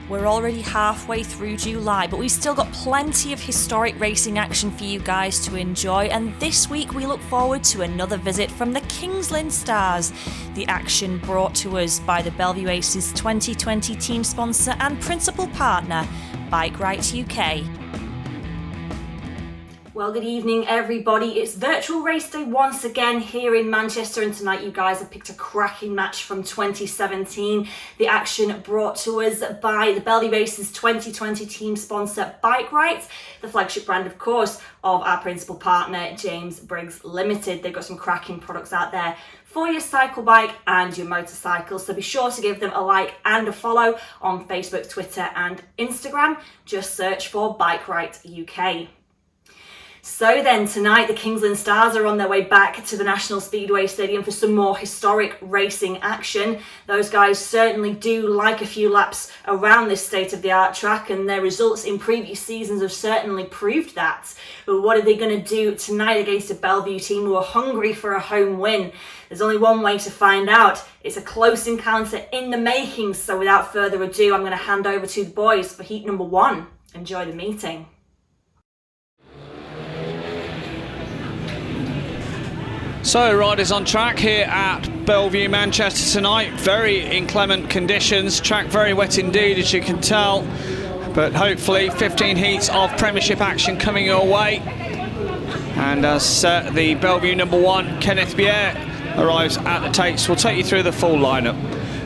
We're already halfway through July, but we've still got plenty of historic racing action for you guys to enjoy, and this week we look forward to another visit from the King's Lynn Stars. The action brought to us by the Belle Vue Aces 2020 team sponsor and principal partner, Bike Rights UK. Well, good evening, everybody. It's virtual race day once again here in Manchester, and tonight you guys have picked a cracking match from 2017. The action brought to us by the Belle Vue Aces 2020 team sponsor, Bike Rights, the flagship brand, of course, of our principal partner, James Briggs Limited. They've got some cracking products out there for your cycle bike and your motorcycle, so be sure to give them a like and a follow on Facebook, Twitter and Instagram. Just search for Bike Rights UK. So then tonight the King's Lynn Stars are on their way back to the National Speedway Stadium for some more historic racing action. Those guys certainly do like a few laps around this state-of-the-art track, and their results in previous seasons have certainly proved that. But what are they going to do tonight against a Belle Vue team who are hungry for a home win? There's only one way to find out. It's a close encounter in the making, so without further ado, I'm going to hand over to the boys for heat number 1. Enjoy the meeting. So riders on track here at Belle Vue, Manchester tonight. Very inclement conditions, track very wet indeed, as you can tell, but hopefully 15 heats of Premiership action coming your way. And as the Belle Vue number 1, Kenneth Bjerre, arrives at the takes, we'll take you through the full lineup.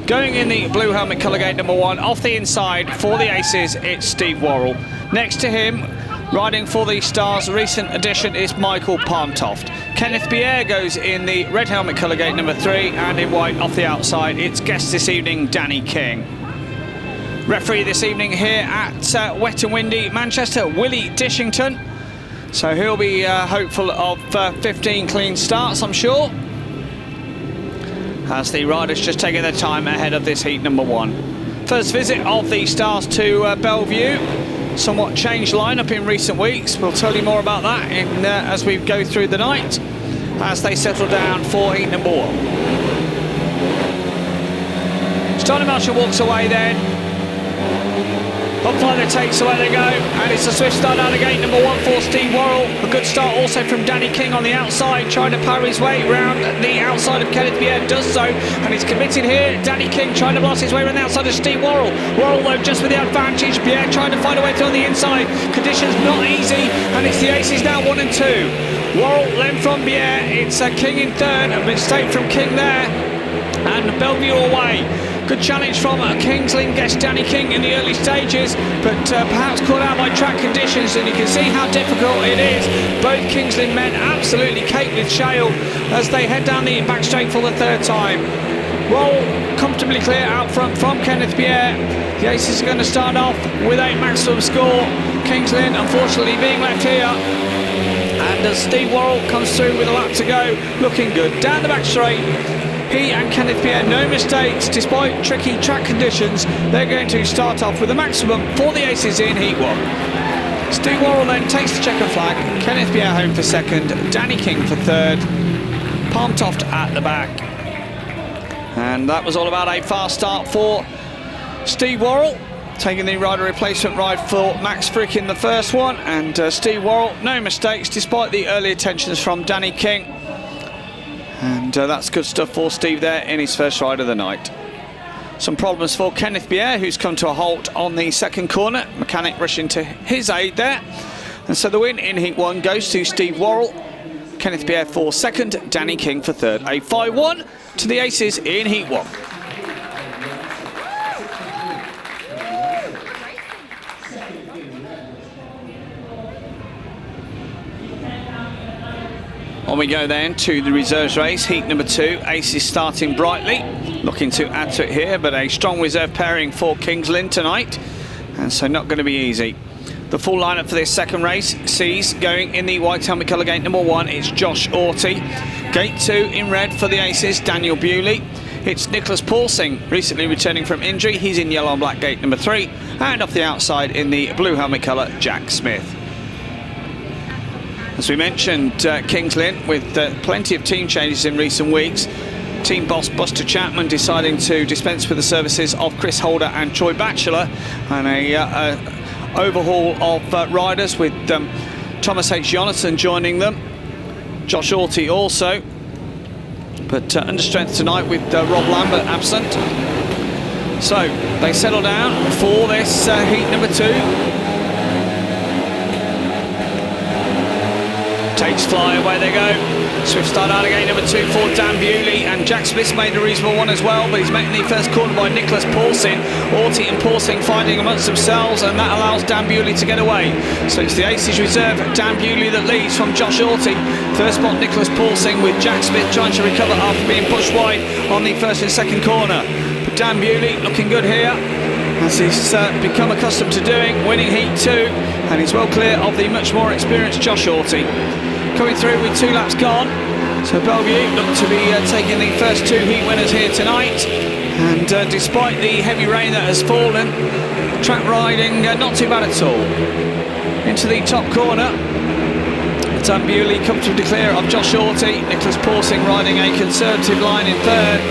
Going in the blue helmet colour gate number 1, off the inside for the Aces, it's Steve Worrall. Next to him, riding for the Stars, recent addition is Michael Toft. Kenneth Bjerre goes in the red helmet colour gate number 3, and in white off the outside, it's guest this evening, Danny King. Referee this evening here at wet and windy Manchester, Willie Dishington. So he'll be hopeful of 15 clean starts, I'm sure, as the riders just taking their time ahead of this heat number 1. First visit of the Stars to Belle Vue. Somewhat changed lineup in recent weeks. We'll tell you more about that as we go through the night, as they settle down for heat number 1. Starting Marshall walks away then. Up fly the takes, away they go, and it's a swift start out of gate number 1 for Steve Worrall. A good start also from Danny King on the outside, trying to power his way round the outside of Kenneth Bjerre, does so, and he's committed here. Danny King trying to blast his way around the outside of Steve Worrall. Worrall though just with the advantage, Bjerre trying to find a way through on the inside. Conditions not easy, and it's the Aces now 1 and 2. Worrall then from Bjerre, it's King in third, a mistake from King there, and Belle Vue away. Good challenge from King's Lynn guest Danny King in the early stages, but perhaps caught out by track conditions, and you can see how difficult it is. Both King's Lynn men absolutely caked with shale as they head down the back straight for the third time. Worrall comfortably clear out front from Kenneth Bjerre. The Aces are going to start off with a maximum score. King's Lynn unfortunately being left here. And as Steve Worrall comes through with a lap to go, looking good. Down the back straight, he and Kenneth Bjerre, no mistakes, despite tricky track conditions. They're going to start off with a maximum for the Aces in heat 1. Steve Worrall then takes the checker flag, Kenneth Bjerre home for second, Danny King for third, Toft at the back. And that was all about a fast start for Steve Worrall, taking the rider replacement ride for Max Fricke in the first one, and Steve Worrall, no mistakes despite the early attentions from Danny King. And that's good stuff for Steve there in his first ride of the night. Some problems for Kenneth Bjerre, who's come to a halt on the second corner. Mechanic rushing to his aid there. And so the win in heat 1 goes to Steve Worrall. Kenneth Bjerre for second, Danny King for third. A 5-1 to the Aces in heat 1. On we go then to the reserves race, heat number 2. Aces starting brightly, looking to add to it here, but a strong reserve pairing for King's Lynn tonight, and so not going to be easy. The full lineup for this second race sees going in the white helmet colour gate number 1, it's Josh Auty. Gate 2 in red for the Aces, Daniel Bewley. It's Nicholas Porsing, recently returning from injury. He's in yellow and black gate number 3, and off the outside in the blue helmet colour, Jack Smith. As we mentioned, King's Lynn with plenty of team changes in recent weeks. team boss Buster Chapman deciding to dispense with the services of Chris Holder and Troy Batchelor, and a overhaul of riders with Thomas H. Jonasson joining them, Josh Auty also, but under strength tonight with Rob Lambert absent. So they settle down for this heat number 2. Takes fly, away they go. Swift start out again, number 2 for Dan Bewley, and Jack Smith's made a reasonable one as well, but he's met in the first corner by Nicholas Porsing. Auty and Porsing fighting amongst themselves, and that allows Dan Bewley to get away. So it's the Aces reserve, Dan Bewley, that leads from Josh Auty. Third spot, Nicholas Porsing, with Jack Smith trying to recover after being pushed wide on the first and second corner. But Dan Bewley looking good here, as he's become accustomed to doing, winning heat 2, and he's well clear of the much more experienced Josh Auty. Coming through with 2 laps gone, so Belle Vue look to be taking the first 2 heat winners here tonight, and despite the heavy rain that has fallen, track riding not too bad at all. Into the top corner, Dan Bewley comfortably clear of Josh Auty, Nicholas Porsing riding a conservative line in third,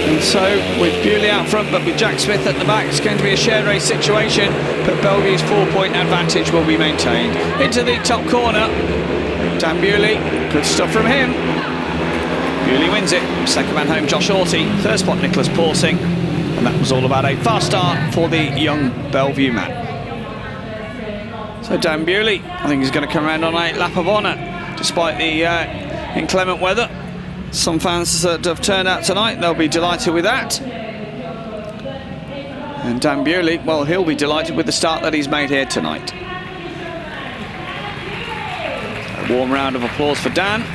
and so with Bewley out front but with Jack Smith at the back, it's going to be a shared race situation, but Belle Vue's 4-point advantage will be maintained. Into the top corner, Dan Bewley, good stuff from him. Bewley wins it. Second man home, Josh Auty. Third spot, Nicholas Porsing. And that was all about a fast start for the young Belle Vue man. So Dan Bewley, I think he's going to come around on a lap of honour, despite the inclement weather. Some fans that have turned out tonight, they'll be delighted with that. And Dan Bewley, well, he'll be delighted with the start that he's made here tonight. Warm round of applause for Dan.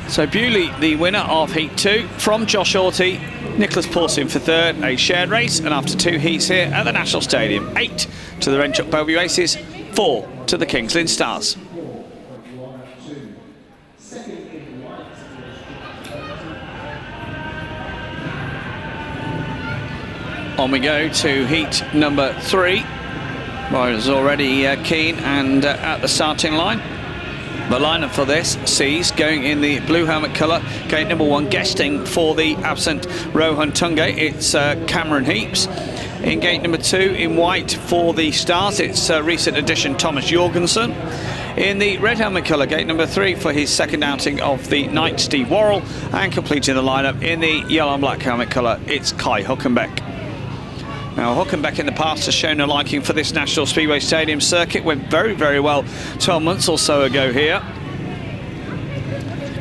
So Bewley, the winner of Heat 2 from Josh Auty, Nicholas Porsing for third, a shared race, and after 2 heats here at the National Stadium, 8 to the Renchuck Belle Vue Aces, 4 to the Kings Lynn Stars. On we go to heat number 3. Riders already keen and at the starting line. The lineup for this sees going in the blue helmet colour, gate number 1, guesting for the absent Rohan Tungay, it's Cameron Heeps. In gate number 2, in white for the Stars, it's recent addition Thomas Jorgensen. In the red helmet colour, gate number 3 for his second outing of the night, Steve Worrall. And completing the lineup in the yellow and black helmet colour, it's Kai Huckenbeck. Now, Huckenbeck in the past has shown a liking for this National Speedway Stadium circuit. Went very, very well 12 months or so ago here.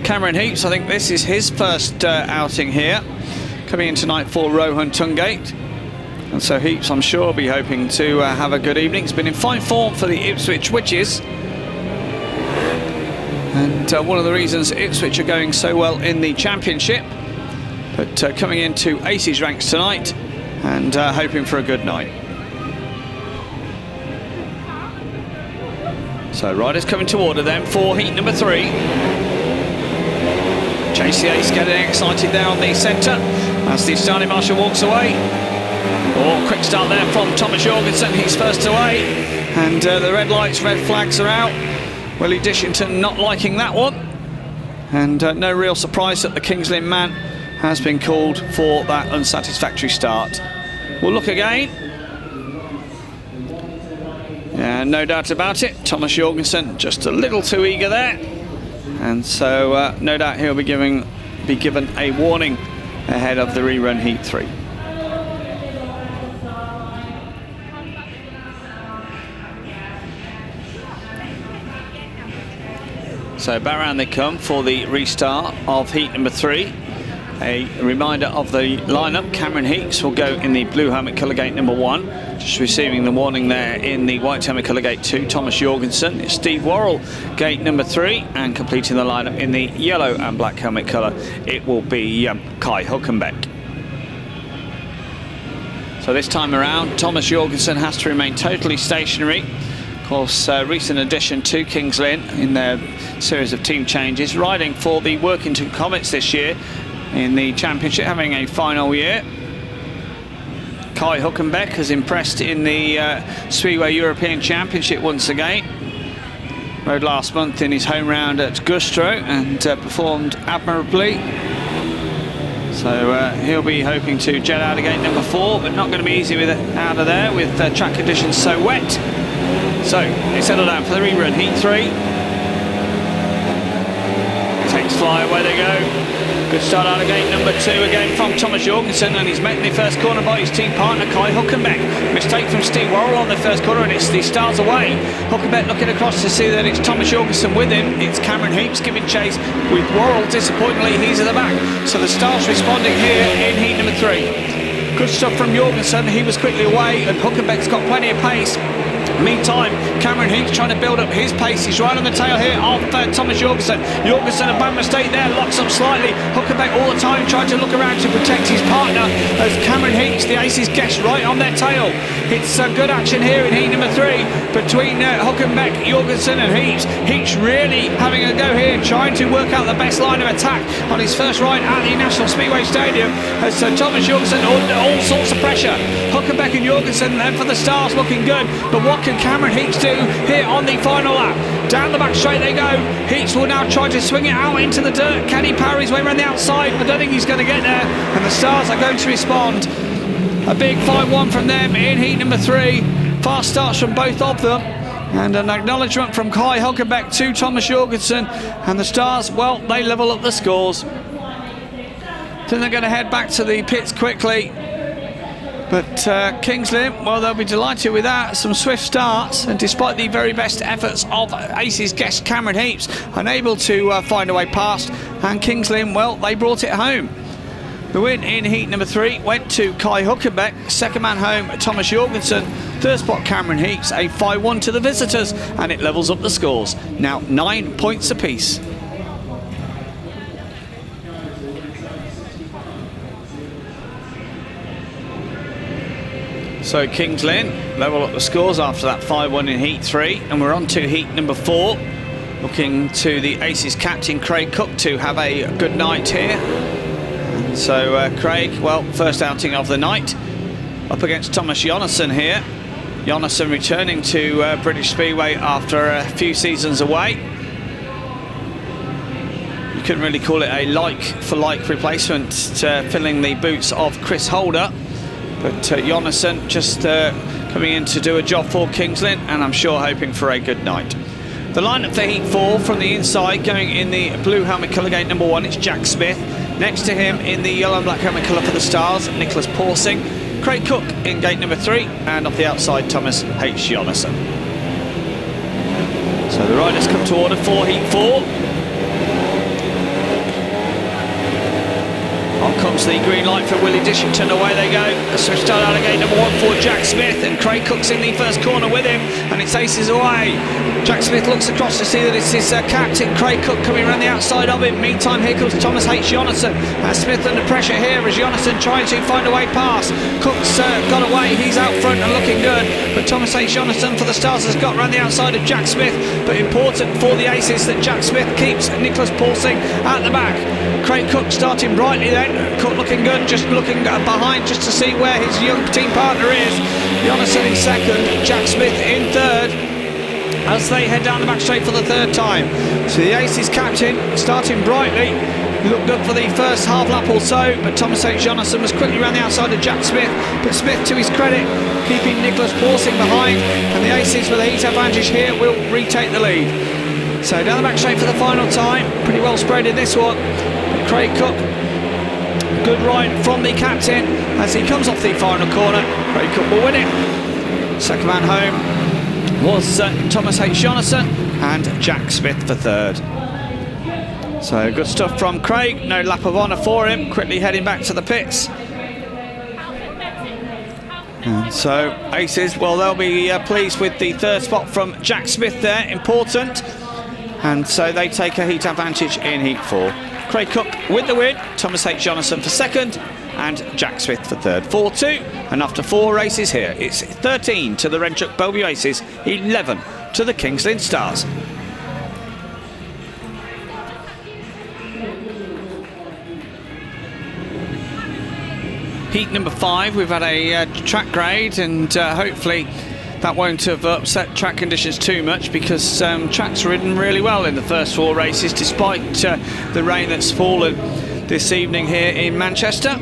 Cameron Heeps, I think this is his first outing here, coming in tonight for Rohan Tungate. And so Heeps, I'm sure, will be hoping to have a good evening. He's been in fine form for the Ipswich Witches. And one of the reasons Ipswich are going so well in the championship. But coming into Aces ranks tonight, and hoping for a good night. So riders coming to order then for heat number 3. Chase the Ace getting excited there on the centre as the starting marshal walks away. Quick start there from Thomas Jorgensen, he's first away, and the red lights, red flags are out. Willie Dishington not liking that one, and no real surprise that the Kings Lynn man has been called for that unsatisfactory start. We'll look again. And no doubt about it, Thomas Jorgensen just a little too eager there. And so no doubt he'll be given a warning ahead of the rerun Heat 3. So back round they come for the restart of heat number 3. A reminder of the lineup: Cameron Heeps will go in the blue helmet colour, gate number 1, just receiving the warning there in the white helmet colour, gate 2. Thomas Jorgensen, it's Steve Worrall, gate number 3, and completing the lineup in the yellow and black helmet colour, it will be Kai Huckenbeck. So this time around, Thomas Jorgensen has to remain totally stationary. Of course, recent addition to Kings Lynn in their series of team changes, riding for the Workington Comets this year in the championship, having a final year. Kai Huckenbeck has impressed in the Speedway European Championship once again. Rode last month in his home round at Gustro and performed admirably. So he'll be hoping to jet out of gate number 4, but not going to be easy with it out of there with track conditions so wet. So they settle down for the rerun, heat 3. Takes fly, away they go. Good start out of gate number 2 again from Thomas Jorgensen, and he's met in the first corner by his team partner Huckenbeck. Mistake from Steve Worrall on the first corner, and he starts away. Huckenbeck looking across to see that it's Thomas Jorgensen with him. It's Cameron Heeps giving chase with Worrall. Disappointingly, he's at the back. So the Stars responding here in heat number 3. Good stuff from Jorgensen. He was quickly away, and Huckenbeck's got plenty of pace. Meantime, Cameron Heeps trying to build up his pace. He's right on the tail here of Thomas Jorgensen. Jorgensen, a bad mistake there, locks up slightly. Huckenbeck all the time trying to look around to protect his partner as Cameron Heeps, the Aces, gets right on their tail. It's good action here in heat number 3 between Huckenbeck, Jorgensen and Heeps. Heeps really having a go here, trying to work out the best line of attack on his first ride at the National Speedway Stadium as Thomas Jorgensen under all sorts of pressure. Huckenbeck and Jorgensen then for the Stars looking good, but what can Cameron Heeps do here on the final lap? Down the back straight they go. Heeps will now try to swing it out into the dirt. Can he power his way around the outside? I don't think he's going to get there, and the Stars are going to respond. A big 5-1 from them in heat number 3. Fast starts from both of them, and an acknowledgement from Kai Huckenbeck to Thomas Jorgensen, and the Stars, well, they level up the scores. Then they're going to head back to the pits quickly. But Kings Lynn, well, they'll be delighted with that. Some swift starts, and despite the very best efforts of Aces guest Cameron Heeps, unable to find a way past, and Kings Lynn, well, they brought it home. The win in heat number 3 went to Kai Huckenbeck. Second man home, Thomas Jorgensen. Third spot, Cameron Heeps. A 5-1 to the visitors, and it levels up the scores. Now 9 points apiece. So Kings Lynn level up the scores after that 5-1 in heat 3, and we're on to heat number 4. Looking to the Aces captain Craig Cook to have a good night here. And so Craig, well, first outing of the night, up against Thomas Jonasson here. Jonasson returning to British Speedway after a few seasons away. You couldn't really call it a like-for-like replacement to filling the boots of Chris Holder. But Jonasson just coming in to do a job for Kings Lynn, and I'm sure hoping for a good night. The lineup for heat 4 from the inside, going in the blue helmet colour gate number 1, it's Jack Smith. Next to him in the yellow and black helmet colour for the Stars, Nicholas Porsing. Craig Cook in gate number 3, and off the outside, Thomas H. Jonasson. So the riders come to order for heat 4. On comes the green light for Willie Dishington, away they go. A swift start out of gate number 1 for Jack Smith, and Craig Cook's in the first corner with him, and it's Aces away. Jack Smith looks across to see that it's his captain Craig Cook coming around the outside of him. Meantime, here comes Thomas H. Jonasson. Smith under pressure here as Jonasson trying to find a way past. Cook's got away, he's out front and looking good, but Thomas H. Jonasson for the Stars has got around the outside of Jack Smith, but important for the Aces that Jack Smith keeps Nicholas Porsing at the back. Craig Cook starting brightly then. Cook looking good, just looking behind just to see where his young team partner is. Jonasson in second, Jack Smith in third, as they head down the back straight for the third time. So the Aces captain starting brightly. He looked good for the first half lap or so, but Thomas H. Jonasson was quickly around the outside of Jack Smith, but Smith, to his credit, keeping Nicholas Porsing behind, and the Aces with a heat advantage here will retake the lead. So down the back straight for the final time, pretty well spread in this one. Craig Cook, good ride from the captain as he comes off the final corner. Craig Cook will win it. Second man home was Thomas H. Jonasson, and Jack Smith for third. So good stuff from Craig, no lap of honour for him, quickly heading back to the pits. And so Aces, well, they'll be pleased with the third spot from Jack Smith there, important. And so they take a heat advantage in heat 4. Craig Cook with the win, Thomas H. Jonasson for second, and Jack Smith for third. 4-2, and after 4 races here, it's 13 to the Renchuk Belle Vue Aces, 11 to the Kings Lynn Stars. Heat number 5, we've had a track grade, and hopefully that won't have upset track conditions too much, because track's ridden really well in the first 4 races, despite the rain that's fallen this evening here in Manchester.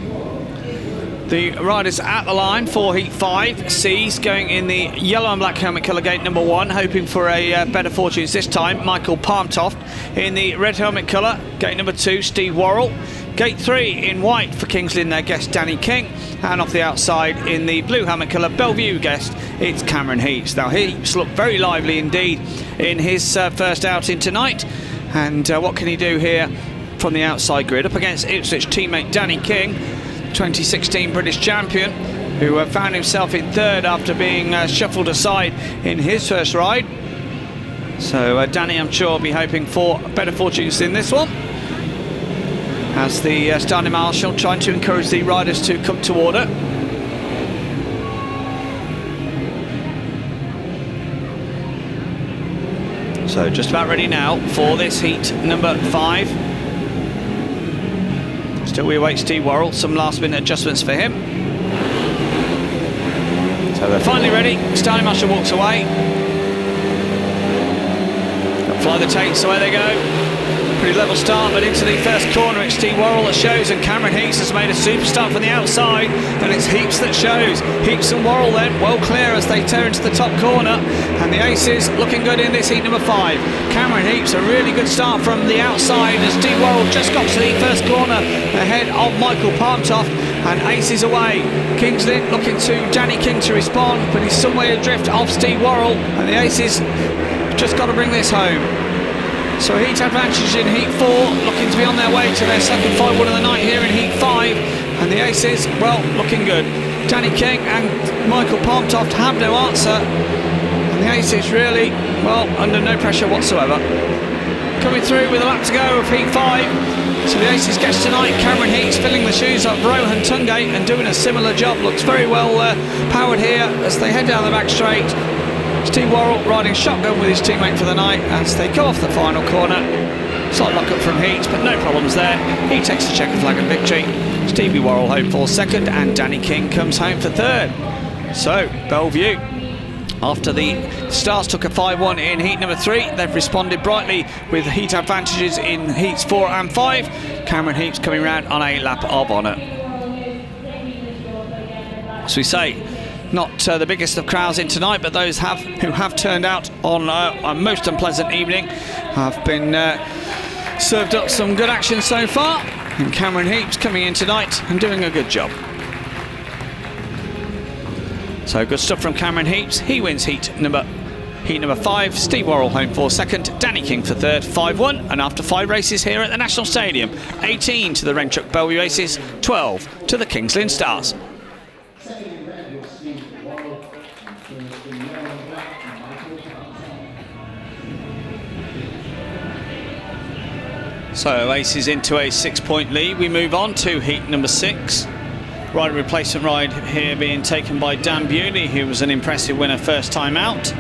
The riders at the line for Heat 5. C's going in the yellow and black helmet colour, gate number 1, hoping for a better fortunes this time. Michael Toft in the red helmet colour, gate number 2, Steve Worrall. Gate 3 in white for King's Lynn, their guest Danny King. And off the outside in the blue helmet colour, Belle Vue guest, it's Cameron Heeps. Now Heeps looked very lively indeed in his first outing tonight. And what can he do here from the outside grid? Up against Ipswich teammate Danny King, 2016 British champion, who found himself in 3rd after being shuffled aside in his first ride. So Danny, I'm sure, will be hoping for better fortunes in this one, as the starting marshal trying to encourage the riders to come to order. So just about ready now for this heat number 5. Still we await Steve Worrall, some last minute adjustments for him. So they're finally ready, starting marshal walks away. Fly the taints, away they go. Pretty level start, but into the first corner it's Steve Worrall that shows, and Cameron Heeps has made a super start from the outside, and it's Heeps that shows. Heeps and Worrall then well clear as they tear into the top corner, and the aces looking good in this heat number 5. Cameron Heeps, a really good start from the outside as Steve Worrall just got to the first corner ahead of Michael Toft, and aces away. King's Lynn looking to Danny King to respond, but he's some way adrift of Steve Worrall, and the aces just got to bring this home. So Heat advantage in Heat 4, looking to be on their way to their second 5-1 of the night here in Heat 5. And the aces, well, looking good. Danny King and Michael Toft have no answer. And the aces really, well, under no pressure whatsoever. Coming through with a lap to go of Heat 5. So the aces guest tonight, Cameron Heeps, filling the shoes of Rohan Tungate and doing a similar job. Looks very well powered here as they head down the back straight. Steve Worrall riding shotgun with his teammate for the night as they go off the final corner. Slight lock-up from Heeps, but no problems there. He takes the checker flag of victory. Stevie Worrall home for 2nd, and Danny King comes home for 3rd. So, Belle Vue, after the Stars took a 5-1 in heat number 3, they've responded brightly with heat advantages in heats 4 and 5. Cameron Heeps coming round on a lap of honour. As we say, not the biggest of crowds in tonight, but those who have turned out on a most unpleasant evening have been served up some good action so far. And Cameron Heeps coming in tonight and doing a good job. So good stuff from Cameron Heeps. He wins heat number 5. Steve Worrall home for 2nd, Danny King for 3rd, 5-1. And after 5 races here at the National Stadium, 18 to the Renchuck Belle Vue Aces, 12 to the King's Lynn Stars. So aces into a 6-point lead. We move on to heat number 6. Rider replacement ride here being taken by Dan Bewley, who was an impressive winner first time out.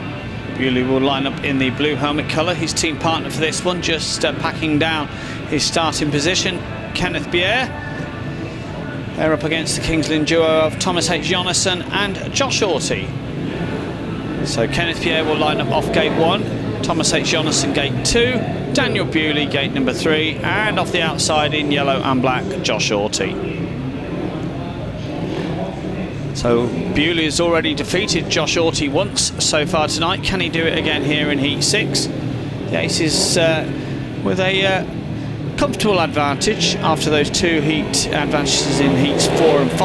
Bewley will line up in the blue helmet colour. His team partner for this one just packing down his starting position, Kenneth Bjerre. They're up against the King's Lynn duo of Thomas H. Jonasson and Josh Auty. So Kenneth Bjerre will line up off gate 1, Thomas H. Jonasson gate 2, Daniel Bewley gate number 3, and off the outside in yellow and black, Josh Auty. So Bewley has already defeated Josh Auty once so far tonight. Can he do it again here in heat 6? The aces with a comfortable advantage after those 2 heat advantages in heats 4 and 5.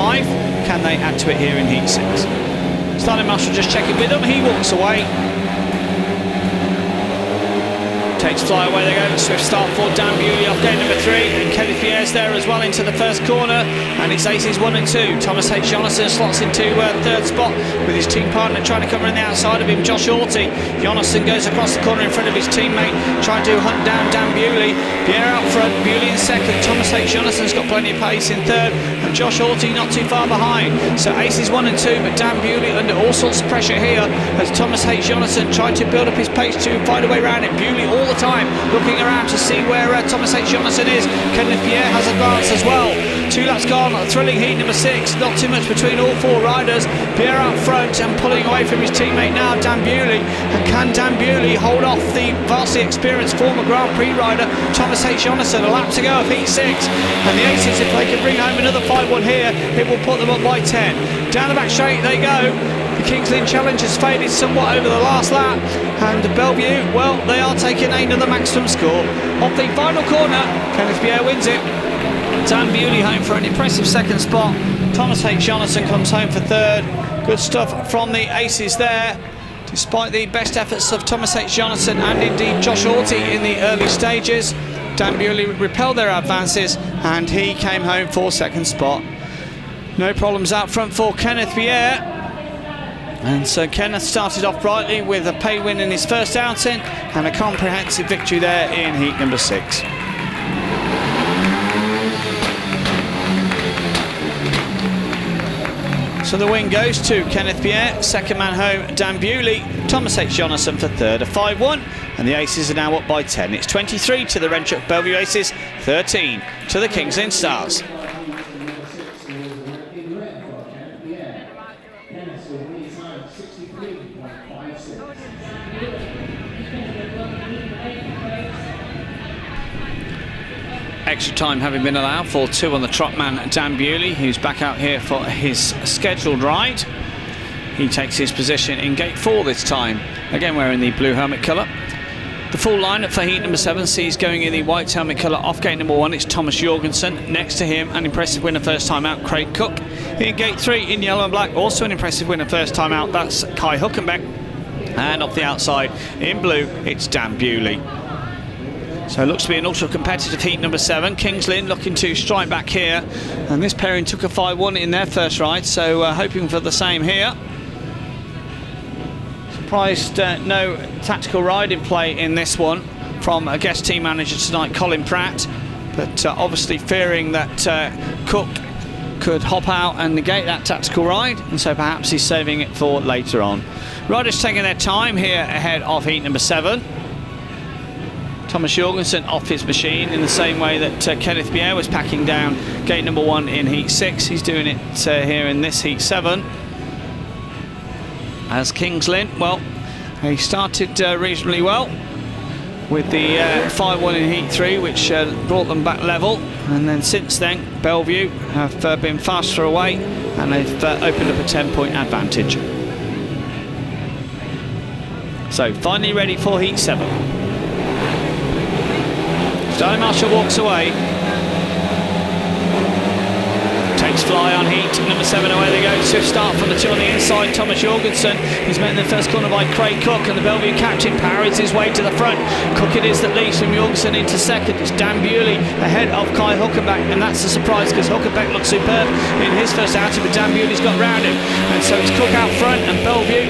Can they add to it here in heat 6? Starting marshal just checking with him. He walks away. Takes fly, away they go. Swift start for Dan Bewley off gate number 3, and Kenneth Bjerre's there as well into the first corner, and it's aces 1 and 2. Thomas H. Jonasson slots into 3rd spot with his team partner trying to come around the outside of him, Josh Auty. Jonasson goes across the corner in front of his teammate, trying to hunt down Dan Bewley. Bjerre out front, Bewley in 2nd. Thomas H. Jonasson's got plenty of pace in 3rd, and Josh Auty not too far behind. So aces 1 and 2, but Dan Bewley under all sorts of pressure here as Thomas H. Jonasson tried to build up his pace to find a way around it. Bewley all the time, looking around to see where Thomas H. Jonasson is. Kenneth Bjerre has a glance as well. 2 laps gone, thrilling heat number 6. Not too much between all 4 riders. Bjerre out front and pulling away from his teammate now, Dan Bewley. And can Dan Bewley hold off the vastly experienced former Grand Prix rider Thomas H. Jonasson? A lap to go of heat 6. And the Aces, if they can bring home another 5-1 here, it will put them up by 10. Down the back straight they go. The Kings Lynn challenge has faded somewhat over the last lap, and Belle Vue, well, they are taking aim to the maximum score. Off the final corner, Kenneth Bjerre wins it. Dan Bewley home for an impressive second spot. Thomas H. Jonasson comes home for third. Good stuff from the Aces there, despite the best efforts of Thomas H. Jonasson and indeed Josh Auty in the early stages. Dan Bewley repelled their advances and he came home for second spot. No problems out front for Kenneth Bjerre. And so Kenneth started off brightly with a pay win in his first outing and a comprehensive victory there in heat number 6. So the win goes to Kenneth Bjerre, second man home Dan Bewley, Thomas H. Jonasson for third, a 5-1, and the Aces are now up by 10. It's 23 to the Wrenchup Belle Vue Aces, 13 to the Kings Lynn Stars. Extra time having been allowed for 2 on the trot man Dan Bewley, who's back out here for his scheduled ride. He takes his position in gate 4 this time, again wearing the blue helmet colour. The full lineup for heat number 7 sees going in the white helmet colour off gate number 1, it's Thomas Jorgensen. Next to him, an impressive winner first time out, Craig Cook. In gate 3 in yellow and black, also an impressive winner first time out, that's Kai Huckenbeck. And off the outside in blue, it's Dan Bewley. So it looks to be an ultra-competitive heat number 7. Kings Lynn looking to strike back here. And this pairing took a 5-1 in their first ride, so hoping for the same here. Surprised no tactical ride in play in this one from a guest team manager tonight, Colin Pratt. But obviously fearing that Cook could hop out and negate that tactical ride, and so perhaps he's saving it for later on. Riders taking their time here ahead of heat number 7. Thomas Jorgensen off his machine in the same way that Kenneth Bjerre was packing down gate number 1 in heat 6. He's doing it here in this heat 7. As Kings Lynn, well, he started reasonably well with the 5-1 in heat 3, which brought them back level. And then since then, Belle Vue have been faster away and they've opened up a 10-point advantage. So finally ready for heat 7. Starting Marshall walks away. Takes fly on heat number 7, away they go. Swift start from the 2 on the inside. Thomas Jorgensen is met in the first corner by Craig Cook, and the Belle Vue captain powers his way to the front. Cook it is that leads from Jorgensen into second. It's Dan Bewley ahead of Kai Huckenbeck, and that's a surprise because Huckenbeck looked superb in his first outing, but Dan Bewley's got round him, and so it's Cook out front and Belle Vue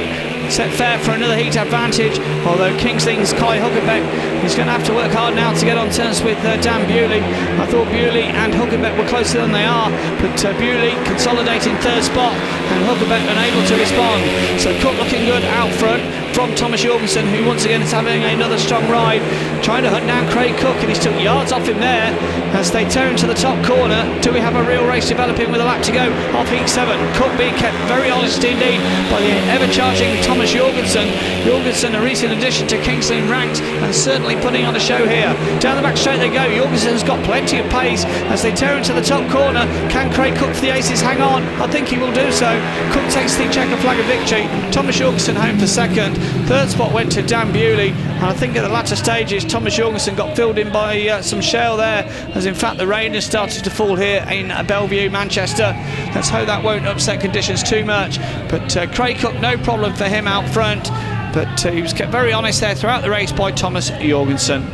set fair for another heat advantage, although Kings Lynn's Kai Huckenbeck is going to have to work hard now to get on terms with Dan Bewley. I thought Bewley and Huckenbeck were closer than they are, but Bewley consolidating third spot and Huckenbeck unable to respond. So Cook looking good out front from Thomas Jorgensen, who once again is having another strong ride, trying to hunt down Craig Cook, and he's took yards off him there as they tear into the top corner. Do we have a real race developing with a lap to go off heat 7? Cook being kept very honest indeed by the ever-charging Thomas Jorgensen. Jorgensen, a recent addition to Kings Lynn ranks, and certainly putting on a show here. Down the back straight they go. Jorgensen's got plenty of pace as they tear into the top corner. Can Craig Cook for the Aces hang on? I think he will do so. Cook takes the checker flag of victory. Thomas Jorgensen home for second. Third spot went to Dan Bewley, and I think at the latter stages Thomas Jorgensen got filled in by some shale there, as in fact the rain has started to fall here in Belle Vue, Manchester. Let's hope that won't upset conditions too much, but Craig Cook, no problem for him out front, but he was kept very honest there throughout the race by Thomas Jorgensen.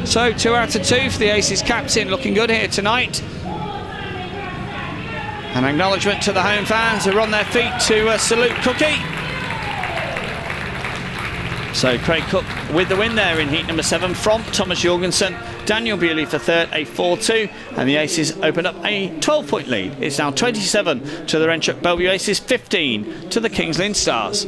So 2 out of 2 for the Aces captain, looking good here tonight. An acknowledgement to the home fans who are on their feet to salute Cookie. So Craig Cook with the win there in heat number 7 from Thomas Jorgensen. Daniel Bewley for third, a 4-2, and the Aces open up a 12-point lead. It's now 27 to the Wrenchup Belle Vue Aces, 15 to the Kings Lynn Stars.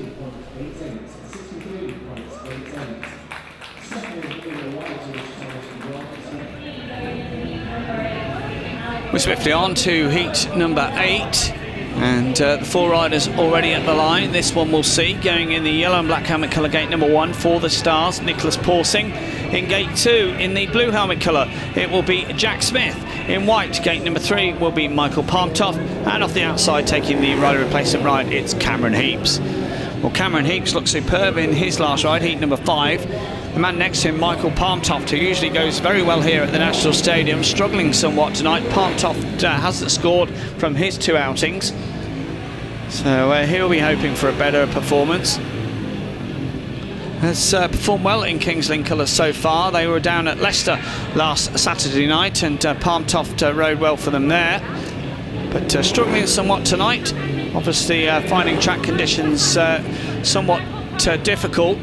We're swiftly on to heat number 8. And the 4 riders already at the line. This one we'll see going in the yellow and black helmet colour, gate number 1 for the Stars, Nicholas Porsing. In gate 2, in the blue helmet colour, it will be Jack Smith. In white, gate number 3 will be Michael Palmtoft. And off the outside, taking the rider replacement ride, it's Cameron Heeps. Well, Cameron Heeps looked superb in his last ride, heat number 5. The man next to him, Michael Palmtoft, who usually goes very well here at the National Stadium, struggling somewhat tonight. Palmtoft hasn't scored from his 2 outings, so he'll be hoping for a better performance. Has performed well in Kings Lynn colours so far. They were down at Leicester last Saturday night, and Palmtoft rode well for them there, but struggling somewhat tonight. Obviously finding track conditions somewhat difficult.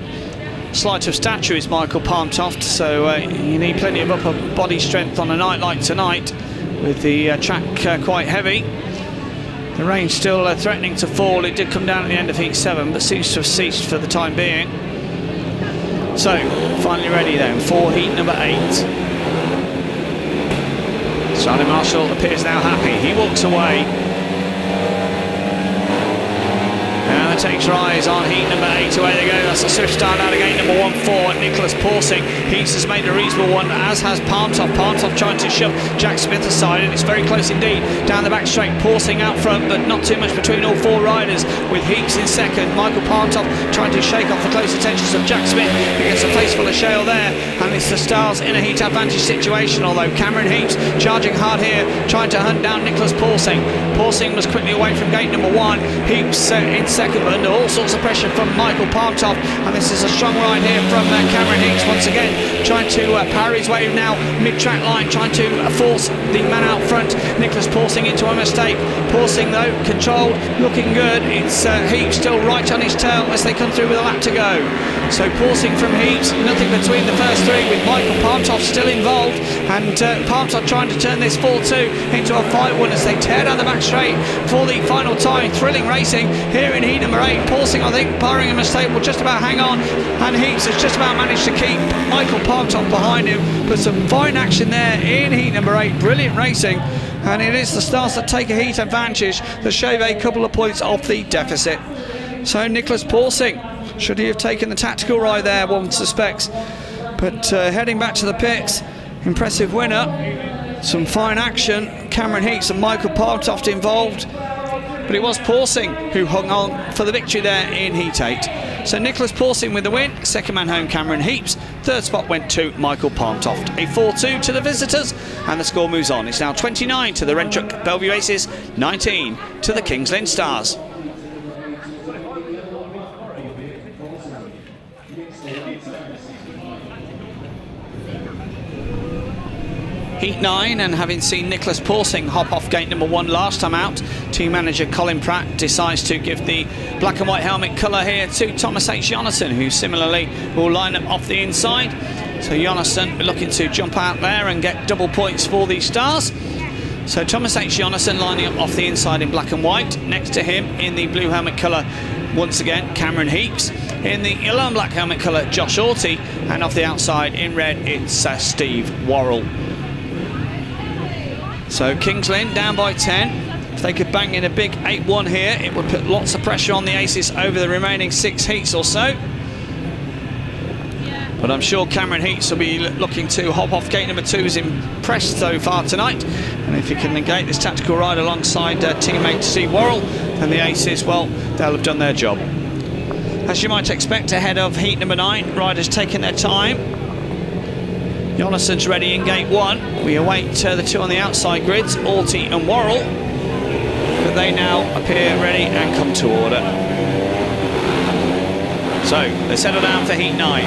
Slight of stature is Michael Palmtoft, so you need plenty of upper body strength on a night like tonight, with the track quite heavy. The rain still threatening to fall. It did come down at the end of heat 7, but seems to have ceased for the time being. So, finally ready then for heat number 8. Charlie Marshall appears now happy. He walks away. And the takes rise on heat number 8. Away they go. That's a swift start out of gate number 1 for Nicholas Porsing. Heeps has made a reasonable one, as has Palmtoft. Palmtoft trying to shove Jack Smith aside, and it's very close indeed. Down the back straight, Porsing out front, but not too much between all 4 riders, with Heeps in second. Michael Palmtoft trying to shake off the close attentions of Jack Smith, who gets a face full of shale there, and it's the Stars in a heat advantage situation, although Cameron Heeps charging hard here, trying to hunt down Nicholas Porsing. Porsing was quickly away from gate number 1. Heeps in second, but under all sorts of pressure from Michael Palmtoft, and this is a strong ride here from Cameron Heeps once again, trying to power his way now mid-track line, trying to force the man out front, Nicholas Porsing, into a mistake. Porsing though, controlled, looking good. It's Heeps still right on his tail as they come through with a lap to go. So Porsing from Heeps, nothing between the first 3, with Michael Palmtoft still involved, and Palmtoft trying to turn this 4-2 into a 5-1 as they tear down the back straight for the final time. Thrilling racing here in heat number 8. Porsing, I think, barring a mistake, will just about hang on, and Heeps has just about managed to keep Michael Palmtoft behind him. But some fine action there in heat number 8. Brilliant racing, and it is the Stars that take a heat advantage, that shave a couple of points off the deficit. So Nicholas Porsing, should he have taken the tactical ride there, one suspects, but heading back to the pits, impressive winner. Some fine action, Cameron Heeps and Michael Palmtoft involved, but it was Porsing who hung on for the victory there in heat 8. So Nicholas Porsing with the win, second man home Cameron Heeps, third spot went to Michael Palmtoft. A 4-2 to the visitors, and the score moves on. It's now 29 to the Rentrock Belle Vue Aces, 19 to the Kings Lynn Stars. Heat 9, and having seen Nicholas Porsing hop off gate number 1 last time out, team manager Colin Pratt decides to give the black and white helmet colour here to Thomas H. Jonasson, who similarly will line up off the inside. So Jonasson looking to jump out there and get double points for the Stars. So Thomas H. Jonasson lining up off the inside in black and white. Next to him in the blue helmet colour, once again, Cameron Heeps. In the yellow and black helmet colour, Josh Auty. And off the outside in red, it's Steve Worrall. So Kings Lynn down by 10. If they could bang in a big 8-1 here, it would put lots of pressure on the Aces over the remaining 6 heats or so. But I'm sure Cameron Heeps will be looking to hop off gate number 2. Is impressed so far tonight, and if he can negate this tactical ride alongside teammate Steve Worrall, then the Aces, well, they'll have done their job. As you might expect ahead of heat number 9, riders taking their time. Jonasson's ready in gate 1. We await the 2 on the outside grids, Auty and Worrall, but they now appear ready and come to order. So they settle down for heat 9.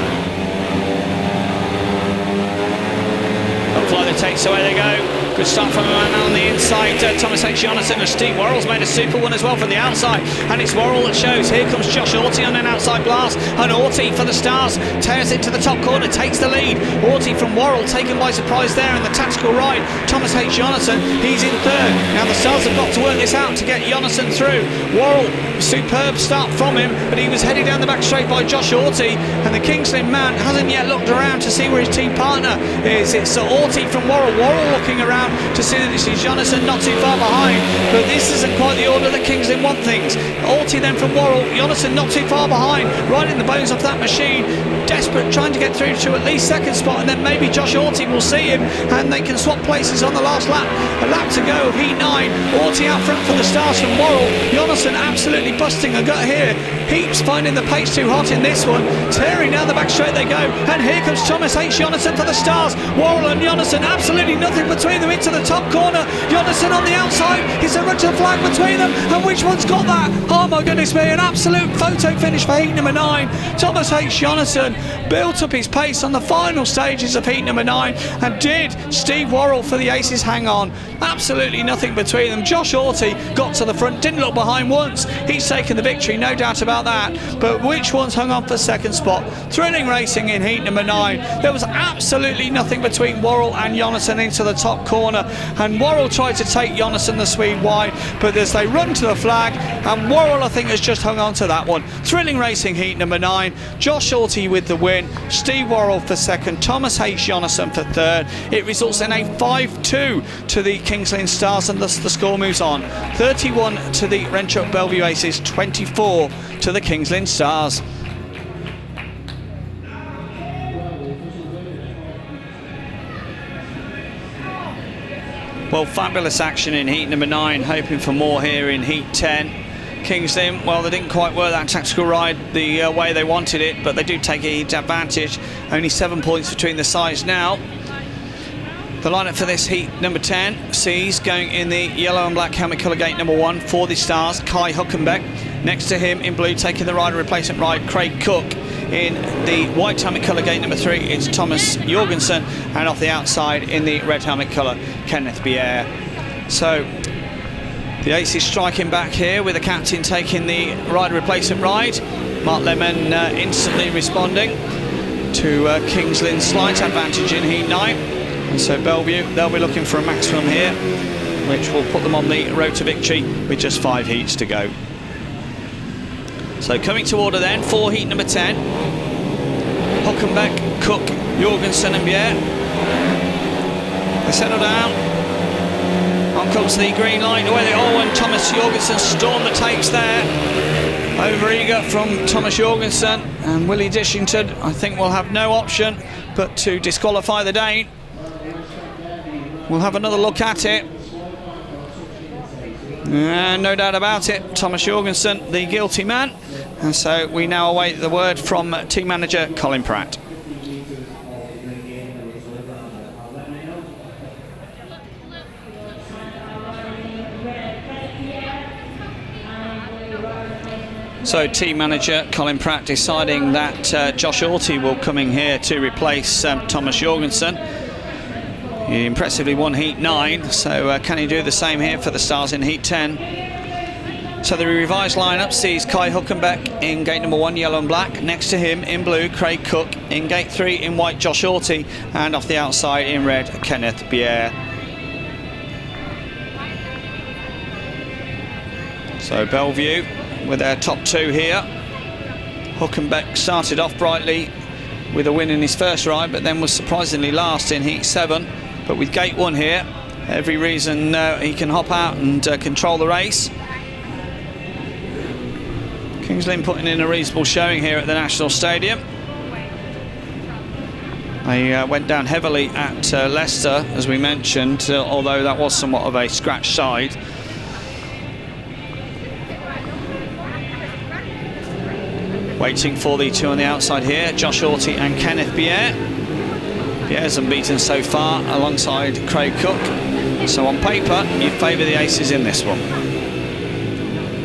Upfly the takes, away they go. Good start from a man on the inside, Thomas H. Jonasson, and Steve Worrall's made a super one as well from the outside, and it's Worrall that shows. Here comes Josh Auty on an outside blast, and Auty for the Stars tears it to the top corner, takes the lead. Auty from Worrall taken by surprise there in the tactical ride. Thomas H. Jonasson, he's in third. Now the Stars have got to work this out to get Jonasson through. Worrall superb start from him, but he was headed down the back straight by Josh Auty, and the Kings Lynn man hasn't yet looked around to see where his team partner is. It's Auty from Worrall. Worrall looking around to see that this is Jonasson not too far behind, but this isn't quite the order that Kings Lynn want things. Auty then from Worrall, Jonasson not too far behind, right in the bones of that machine, desperate, trying to get through to at least second spot, and then maybe Josh Auty will see him, and they can swap places on the last lap. A lap to go of Heat 9. Auty out front for the stars from Worrall. Jonasson absolutely busting a gut here. Heeps finding the pace too hot in this one. Tearing down the back straight they go, and here comes Thomas H. Jonasson for the stars. Worrall and Jonasson, absolutely nothing between them into the top corner. Jonasson on the outside. It's a red flag between them, and which one's got that? Oh my goodness me, an absolute photo finish for heat number 9. Thomas H. Jonasson built up his pace on the final stages of heat number 9, and did Steve Worrall for the aces hang on. Absolutely nothing between them. Josh Auty got to the front, didn't look behind once. He's taken the victory, no doubt about that. But which one's hung on for second spot? Thrilling racing in heat number 9. There was absolutely nothing between Worrall and Jonasson into the top corner, and Worrall tried to take Jonasson the Swede wide, but as they run to the flag, and Worrall I think has just hung on to that one. Thrilling racing heat number 9. Josh Auty with the win, Steve Worrall for second, Thomas H. Jonasson for third. It results in a 5-2 to the Kings Lynn Stars, and thus the score moves on. 31 to the Wrench-Up Belle Vue Aces, 24 to the Kings Lynn Stars. Well, fabulous action in heat number 9, hoping for more here in heat 10. Kings Lynn, well, they didn't quite work that tactical ride the way they wanted it, but they do take a heat advantage. Only 7 points between the sides now. The lineup for this heat number 10 sees going in the yellow and black helmet colour gate number 1 for the Stars, Kai Huckenbeck. Next to him in blue, taking the rider replacement ride, Craig Cook. In the white helmet colour gate number 3, it's Thomas Jorgensen, and off the outside in the red helmet colour, Kenneth Bjerre. So the aces striking back here with the captain taking the rider replacement ride. Mark Lemon instantly responding to Kings Lynn's slight advantage in heat 9. And so Belle Vue, they'll be looking for a maximum here, which will put them on the road to victory with just 5 heats to go. So coming to order then for heat number 10. Huckenbeck, Cook, Jorgensen and Bjerre. They settle down. On comes the green light. Away they all, and Thomas Jorgensen stormed the tapes there. Over eager from Thomas Jorgensen, and Willie Dishington I think will have no option but to disqualify the Dane. We'll have another look at it. No doubt about it, Thomas Jorgensen, the guilty man. And so we now await the word from team manager Colin Pratt. So team manager Colin Pratt deciding that Josh Auty will come in here to replace Thomas Jorgensen. He impressively won heat 9, so can he do the same here for the Stars in heat 10? So the revised lineup sees Kai Huckenbeck in gate number 1, yellow and black. Next to him in blue, Craig Cook. In gate 3 in white, Josh Auty. And off the outside in red, Kenneth Bjerre. So Belle Vue with their top 2 here. Huckenbeck started off brightly with a win in his first ride, but then was surprisingly last in heat 7. But with gate 1 here, every reason he can hop out and control the race. Kings Lynn putting in a reasonable showing here at the National Stadium. They went down heavily at Leicester, as we mentioned, although that was somewhat of a scratch side. Waiting for the 2 on the outside here, Josh Auty and Kenneth Bjerre. Bjerre's unbeaten so far alongside Craig Cook. So on paper, you favour the aces in this one.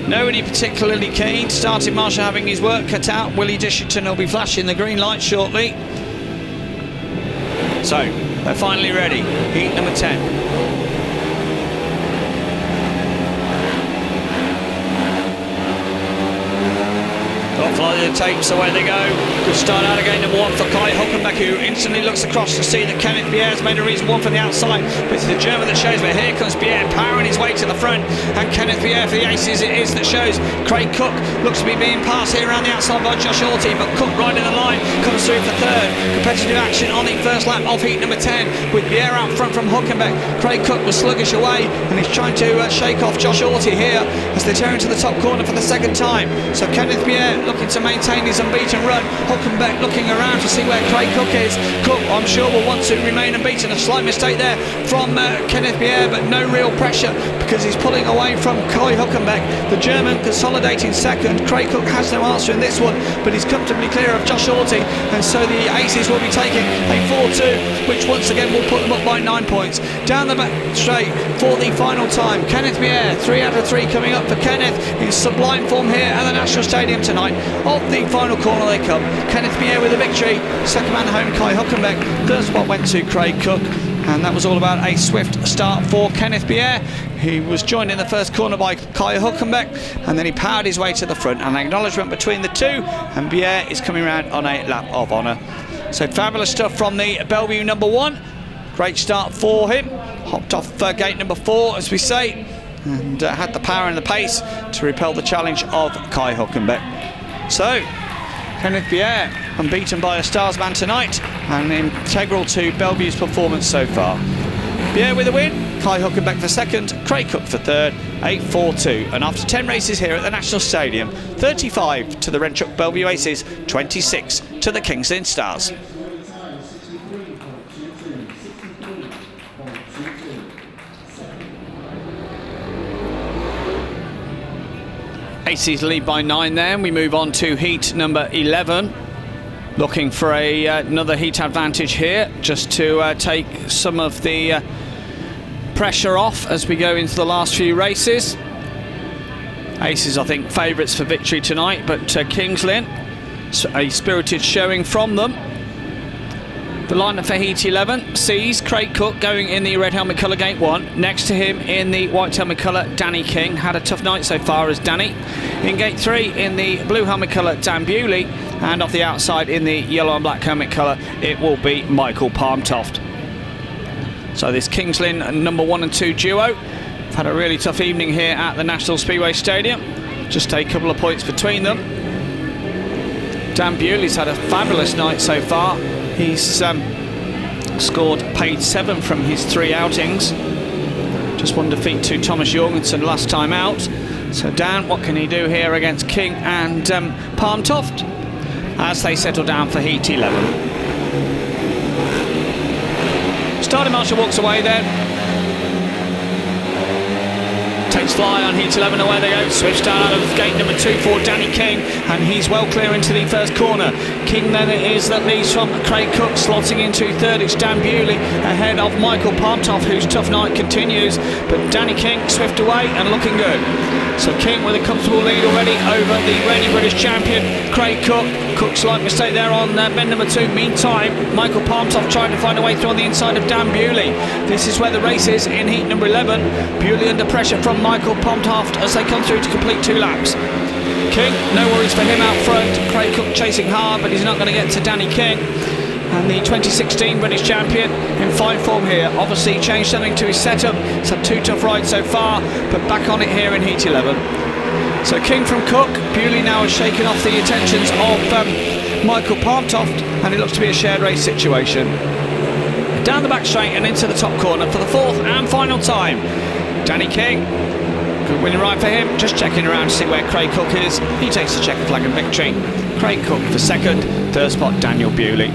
Nobody particularly keen. Starting Marshall having his work cut out. Willie Dishington will be flashing the green light shortly. So, they're finally ready. Heat number 10. Top flight side of the tape, so away they go. Good start out again, number 1 for Huckenbeck, who instantly looks across to see that Kenneth Bjerre's made a reasonable one from the outside, but it's the German that shows, but here comes Bjerre powering his way to the front, and Kenneth Bjerre for the aces it is that shows. Craig Cook looks to be being passed here around the outside by Josh Auty, but Cook right in the line, comes through for third. Competitive action on the first lap of heat number 10, with Bjerre out front from Huckenbeck. Craig Cook was sluggish away, and he's trying to shake off Josh Auty here as they turn into the top corner for the second time. So Kenneth Bjerre looking to maintain his unbeaten run. Huckenbeck looking around to see where Craig Cook is. Cook, I'm sure, will want to remain unbeaten. A slight mistake there from Kenneth Bjerre, but no real pressure because he's pulling away from Huckenbeck. The German consolidating second. Craig Cook has no answer in this one, but he's comfortably clear of Josh Auty, and so the aces will be taking a 4-2, which once again will put them up by 9 points. Down the back straight for the final time. Kenneth Bjerre, 3 out of 3 coming up for Kenneth in sublime form here at the National Stadium tonight. Of the final corner they come. Kenneth Bjerre with a victory. Second man home, Huckenbeck. Third spot went to Craig Cook. And that was all about a swift start for Kenneth Bjerre. He was joined in the first corner by Huckenbeck, and then he powered his way to the front. An acknowledgement between the two, and Bjerre is coming round on a lap of honour. So fabulous stuff from the Belle Vue number 1. Great start for him. Hopped off gate number 4, as we say, and had the power and the pace to repel the challenge of Huckenbeck. So Kenneth Bjerre unbeaten by a Stars man tonight, and integral to Belle Vue's performance so far. Bjerre with a win, Huckenbeck for second, Craig Cook for third, 8-4-2. And after 10 races here at the National Stadium, 35 to the Renchuk Belle Vue Aces, 26 to the Kings Lynn Stars. Aces lead by 9 then. We move on to heat number 11. Looking for another heat advantage here, just to take some of the pressure off as we go into the last few races. Aces, I think, favourites for victory tonight, but Kings Lynn, a spirited showing from them. The lineup for Heat 11 sees Craig Cook going in the red helmet colour gate 1. Next to him in the white helmet colour, Danny King. Had a tough night so far as Danny. In gate 3 in the blue helmet colour, Dan Bewley. And off the outside in the yellow and black helmet colour, it will be Michael Toft. So this Kings Lynn number 1 and 2 duo have had a really tough evening here at the National Speedway Stadium. Just a couple of points between them. Dan Bewley's had a fabulous night so far. He's scored paid 7 from his 3 outings. Just one defeat to Thomas Jorgensen last time out. So Dan, what can he do here against King and Toft as they settle down for Heat 11? Starting Marshall walks away then. Takes fly on Heat 11, away they go. Swift start out of gate number 2 for Danny King, and he's well clear into the first corner. King then it is that leads from Craig Cook, slotting into third. It's Dan Bewley ahead of Michael Toft, whose tough night continues, but Danny King swift away and looking good. So King with a comfortable lead already over the reigning British champion Craig Cook. Cook's slight mistake there on bend number 2. Meantime, Michael Toft trying to find a way through on the inside of Dan Bewley. This is where the race is in heat number 11. Bewley under pressure from Michael Toft as they come through to complete 2 laps. King, no worries for him out front. Craig Cook chasing hard, but he's not going to get to Danny King. And the 2016 British champion in fine form here. Obviously changed something to his setup. He's had 2 tough rides so far, but back on it here in heat 11. So King from Cook. Bewley now has shaken off the attentions of Michael Toft, and it looks to be a shared race situation. Down the back straight and into the top corner for the 4th and final time. Danny King, good winning ride for him. Just checking around to see where Craig Cook is. He takes the checker flag and victory. Craig Cook for second. Third spot, Daniel Bewley.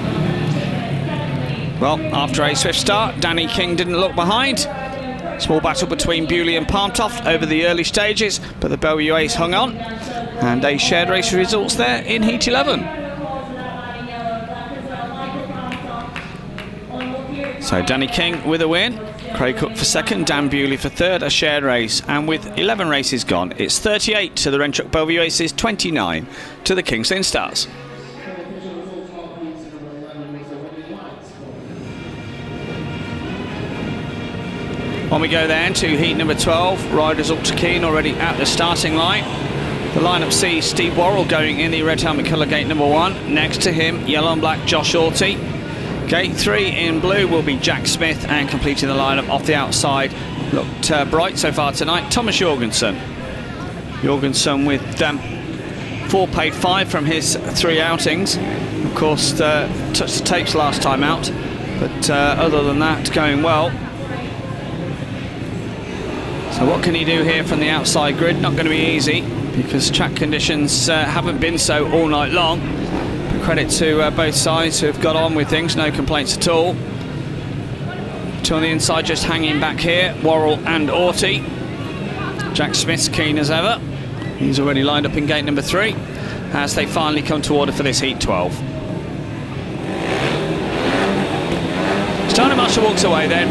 Well, after a swift start, Danny King didn't look behind. Small battle between Bewley and Toft over the early stages, but the Belle Vue Ace hung on, and a shared race results there in Heat 11. So Danny King with a win, Craig Cook for second, Dan Bewley for third, a shared race, and with 11 races gone, it's 38 to the Renchuk Belle Vue Aces, 29 to the Kings Lynn Stars. On we go then to heat number 12. Riders up to keen already at the starting line. The lineup sees Steve Worrall going in the red helmet colour, gate number 1. Next to him, yellow and black, Josh Auty. Gate 3 in blue will be Jack Smith, and completing the lineup off the outside, looked bright so far tonight, Thomas Jorgensen. Jorgensen with 4 paid 5 from his 3 outings. Of course, touched the tapes last time out, but other than that, going well. So what can he do here from the outside grid? Not going to be easy, because track conditions haven't been so all night long. But credit to both sides who have got on with things, no complaints at all. 2 on the inside just hanging back here, Worrall and Auty. Jack Smith's keen as ever. He's already lined up in gate number 3 as they finally come to order for this Heat 12. Starting Marshall walks away then.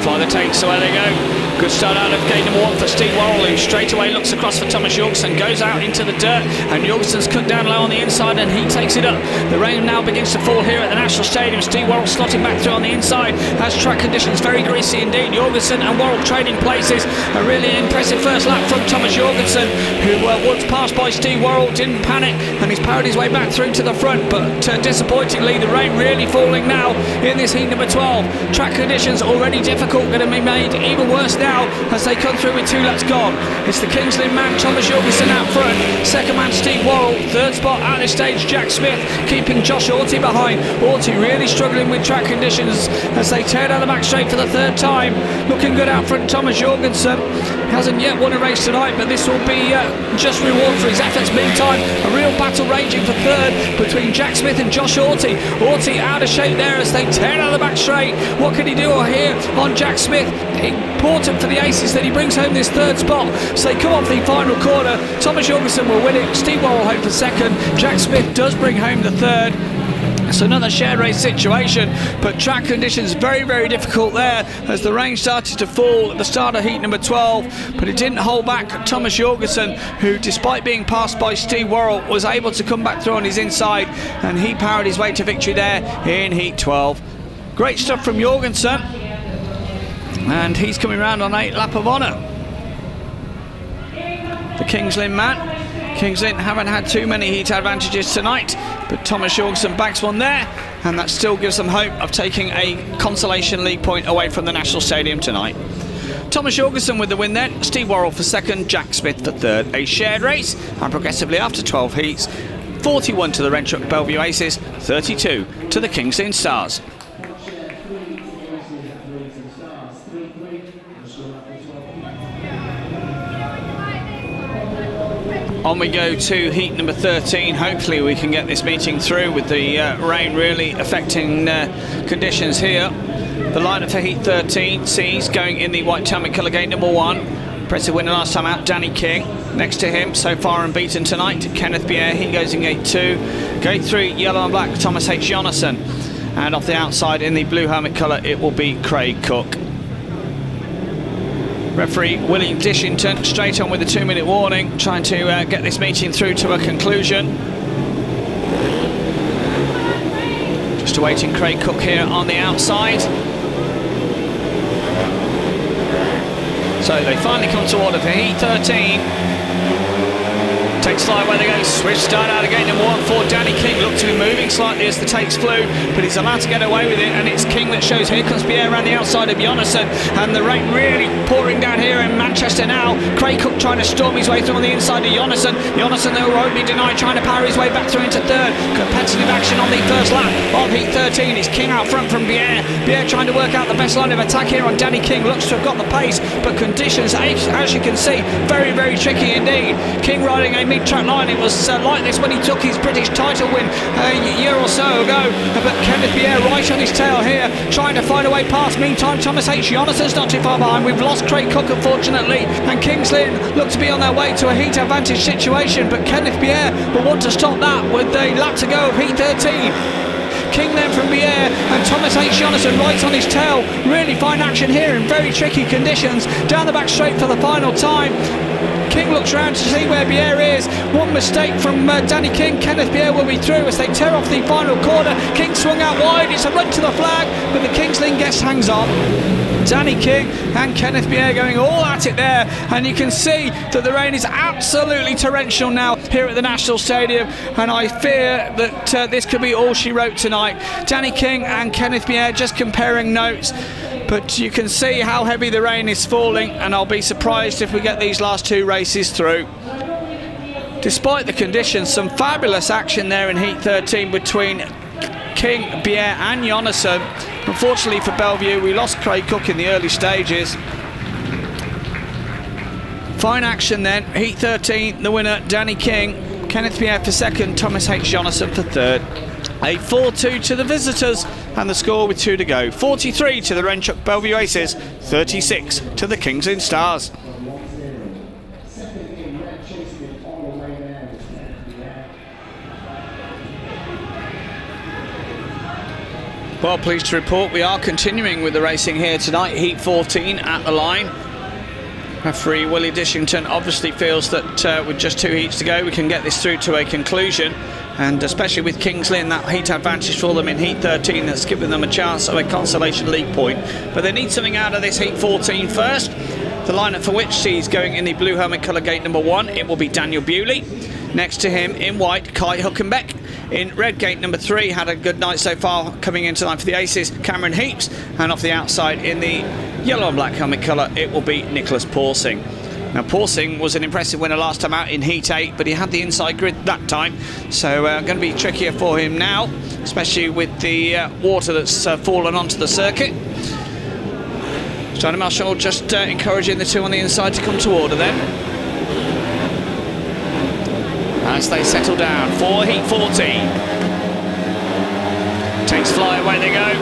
Fly the tape, so there they go. Good start out of gate number 1 for Steve Worrall, who straight away looks across for Thomas Jorgensen, goes out into the dirt, and Jorgensen's cut down low on the inside, and he takes it up. The rain now begins to fall here at the National Stadium. Steve Worrall slotting back through on the inside as track conditions very greasy indeed. Jorgensen and Worrall trading places. A really impressive first lap from Thomas Jorgensen, who once passed by Steve Worrall, didn't panic, and he's powered his way back through to the front. But disappointingly, the rain really falling now in this heat number 12. Track conditions already difficult, going to be made even worse now as they come through with 2 laps gone. It's the King's Lynn man, Thomas Jorgensen out front. Second man, Steve Worrall. Third spot at this stage, Jack Smith, keeping Josh Auty behind. Auty really struggling with track conditions as they tear down the back straight for the 3rd time. Looking good out front, Thomas Jorgensen. Hasn't yet won a race tonight, but this will be just reward for his efforts. Meantime, a real battle raging for 3rd between Jack Smith and Josh Auty. Auty out of shape there as they tear down the back straight. What can he do here on Jack Smith? Important for the aces that he brings home this 3rd spot. So they come off the final corner. Thomas Jorgensen will win it. Steve Worrall home for 2nd. Jack Smith does bring home the 3rd. It's another shared race situation, but track conditions very, very difficult there as the rain started to fall at the start of heat number 12, but it didn't hold back Thomas Jorgensen, who, despite being passed by Steve Worrall, was able to come back through on his inside, and he powered his way to victory there in heat 12. Great stuff from Jorgensen, and he's coming round on 8 lap of honour. The King's Lynn man. King's Lynn haven't had too many heat advantages tonight, but Thomas Jorgensen backs one there, and that still gives them hope of taking a consolation league point away from the National Stadium tonight. Thomas Jorgensen with the win then, Steve Worrall for 2nd, Jack Smith for 3rd. A shared race, and progressively after 12 heats, 41 to the Red Truck Belle Vue Aces, 32 to the King's Lynn Stars. On we go to heat number 13. Hopefully we can get this meeting through with the rain really affecting conditions here. The lineup for heat 13 sees going in the white helmet colour, gate number 1. Impressive winner last time out, Danny King. Next to him, so far unbeaten tonight, Kenneth Bjerre. He goes in gate 2. Gate 3, yellow and black, Thomas H. Jonasson. And off the outside in the blue helmet colour, it will be Craig Cook. Referee Willie Dishington straight on with a 2-minute warning, trying to get this meeting through to a conclusion. Just awaiting Craig Cook here on the outside. So they finally come to order for heat 13. Takes flight where they go, switch start out of gate number 1 for Danny King. Looked to be moving slightly as the takes flew, but he's allowed to get away with it, and it's King that shows. Here comes Bjerre around the outside of Jonasson, and the rain really pouring down here in Manchester now. Craig Cook trying to storm his way through on the inside of Jonasson. Jonasson, though, won't be denied, trying to power his way back through into 3rd. Competitive action on the first lap of heat 13. It's King out front from Bjerre. Bjerre trying to work out the best line of attack here on Danny King. Looks to have got the pace, but conditions, as you can see, very, very tricky indeed. King riding a mid-track line. It was like this when he took his British title win a year or so ago, but Kenneth Bjerre right on his tail here, trying to find a way past. Meantime, Thomas H. Jonasson's not too far behind. We've lost Craig Cook, unfortunately, and King's Lynn look to be on their way to a heat advantage situation, but Kenneth Bjerre will want to stop that with a lap to go of heat 13. King then from Bjerre, and Thomas H. Jonasson right on his tail. Really fine action here in very tricky conditions. Down the back straight for the final time. King looks around to see where Bjerre is. One mistake from Danny King. Kenneth Bjerre will be through as they tear off the final corner. King swung out wide. It's a run to the flag, but the King's Lynn guest hangs on. Danny King and Kenneth Bjerre going all at it there, and you can see that the rain is absolutely torrential now here at the National Stadium, and I fear that this could be all she wrote tonight. Danny King and Kenneth Bjerre just comparing notes, but you can see how heavy the rain is falling, and I'll be surprised if we get these last two races through. Despite the conditions, some fabulous action there in Heat 13 between King, Bjerre and Jonasson. Unfortunately for Belle Vue, we lost Craig Cook in the early stages. Fine action then, Heat 13, the winner Danny King, Kenneth Bjerre for second, Thomas H. Jonasson for third. A 4-2 to the visitors, and the score with 2 to go. 43 to the Renchuk Belle Vue Aces, 36 to the Kings Lynn Stars. Well, pleased to report we are continuing with the racing here tonight. Heat 14 at the line. Referee Willie Dishington obviously feels that with just 2 heats to go we can get this through to a conclusion, and especially with Kings Lynn, that heat advantage for them in Heat 13 that's given them a chance of a consolation league point. But they need something out of this Heat 14 first. The lineup for which sees going in the blue helmet colour gate number 1, it will be Daniel Bewley. Next to him in white, Kai Huckenbeck. In red gate number 3, had a good night so far coming into line for the Aces, Cameron Heeps. And off the outside in the yellow and black helmet colour, it will be Nicholas Porsing. Now Porsing was an impressive winner last time out in Heat 8, but he had the inside grid that time, so going to be trickier for him now, especially with the water that's fallen onto the circuit. Johnny Marshall just encouraging the 2 on the inside to come to order then, as they settle down for Heat 14. Takes fly, away they go.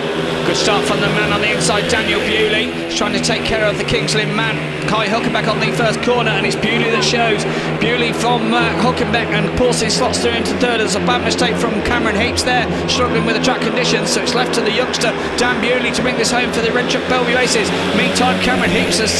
Good start from the man on the inside, Daniel Bewley. He's trying to take care of the Kings Lynn man, Kai Huckenbeck on the first corner, and it's Bewley that shows. Bewley from Huckenbeck, and Porsing slots through into third. There's a bad mistake from Cameron Heeps there, struggling with the track conditions, so it's left to the youngster Dan Bewley to bring this home for the Renchuk Belle Vue Aces. Meantime, Cameron Heeps has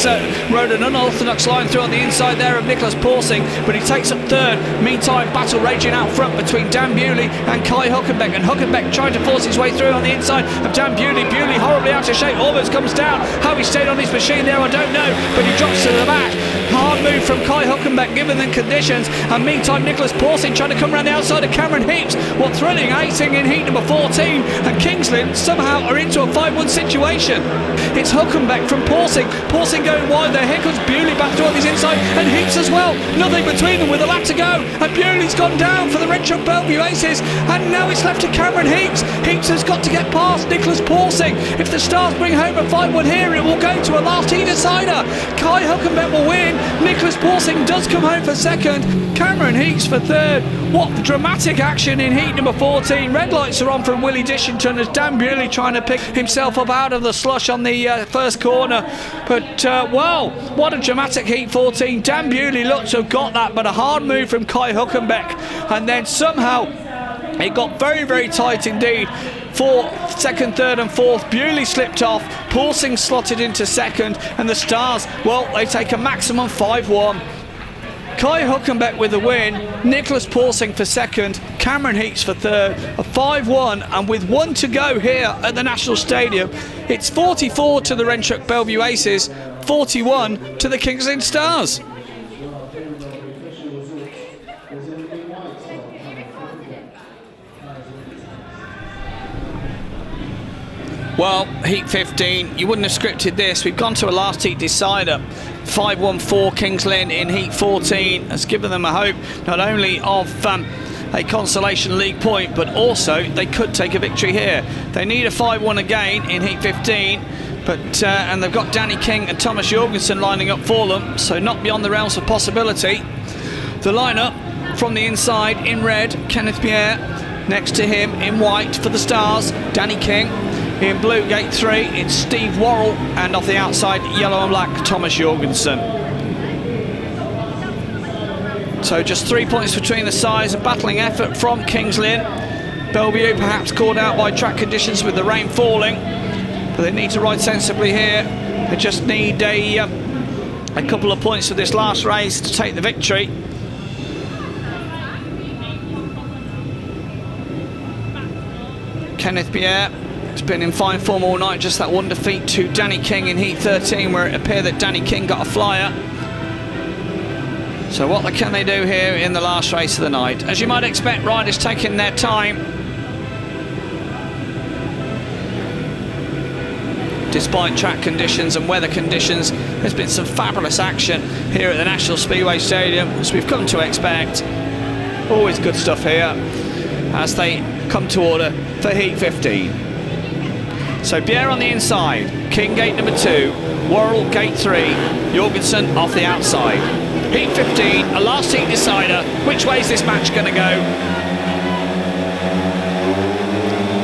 rode an unorthodox line through on the inside there of Nicholas Porsing, but he takes up third. Meantime, battle raging out front between Dan Bewley and Kai Huckenbeck, and Huckenbeck trying to force his way through on the inside of Dan Bewley. Bewley horribly out of shape, almost comes down. How he stayed on his machine there, I don't know, but he drops to the back. Hard move from Kai Huckenbeck given the conditions, and meantime Nicholas Porsing trying to come around the outside of Cameron Heeps. What thrilling racing in heat number 14, and Kings Lynn somehow are into a 5-1 situation. It's Huckenbeck from Porsing. Porsing going wide there, here comes Bewley back through on his inside, and Heeps as well. Nothing between them with a lap to go, and Bewley's gone down for the Renchuk Belle Vue Aces, and now it's left to Cameron Heeps. Heeps has got to get past Nicholas Porsing. If the Stars bring home a 5-1 here, it will go to a last heat decider. Kai Huckenbeck will win. Nicholas Porsing does come home for second. Cameron Heeps for third. What dramatic action in heat number 14. Red lights are on from Willie Dishington as Dan Bewley trying to pick himself up out of the slush on the first corner. But, well, what a dramatic heat 14. Dan Bewley looked to have got that, but a hard move from Kai Huckenbeck. And then somehow it got very, very tight indeed. For second, third and fourth, Bewley slipped off, Porsing slotted into second, and the Stars, well, they take a maximum 5-1. Kai Huckenbeck with the win, Nicholas Porsing for second, Cameron Heeps for third, a 5-1, and with 1 to go here at the National Stadium, it's 44 to the Renchuk Belle Vue Aces, 41 to the Kings Lynn Stars. Well, Heat 15, you wouldn't have scripted this. We've gone to a last heat decider. 5-1-4 Kings Lynn in Heat 14 has given them a hope not only of a consolation league point, but also they could take a victory here. They need a 5-1 again in Heat 15, but and they've got Danny King and Thomas Jorgensen lining up for them, so not beyond the realms of possibility. The lineup from the inside in red, Kenneth Bjerre. Next to him in white for the Stars, Danny King. In blue, gate 3, it's Steve Worrall, and off the outside, yellow and black, Thomas Jorgensen. So just 3 points between the sides, a battling effort from Kings Lynn. Belle Vue perhaps caught out by track conditions with the rain falling, but they need to ride sensibly here. They just need a couple of points for this last race to take the victory. Kenneth Bjerre It's been in fine form all night, just that one defeat to Danny King in Heat 13, where it appeared that Danny King got a flyer. So what can they do here in the last race of the night? As you might expect, riders taking their time. Despite track conditions and weather conditions, there's been some fabulous action here at the National Speedway Stadium, as we've come to expect. Always good stuff here as they come to order for Heat 15. So Bjerre on the inside, King gate number 2, Worrall gate 3, Jorgensen off the outside. Heat 15, a last heat decider. Which way is this match going to go?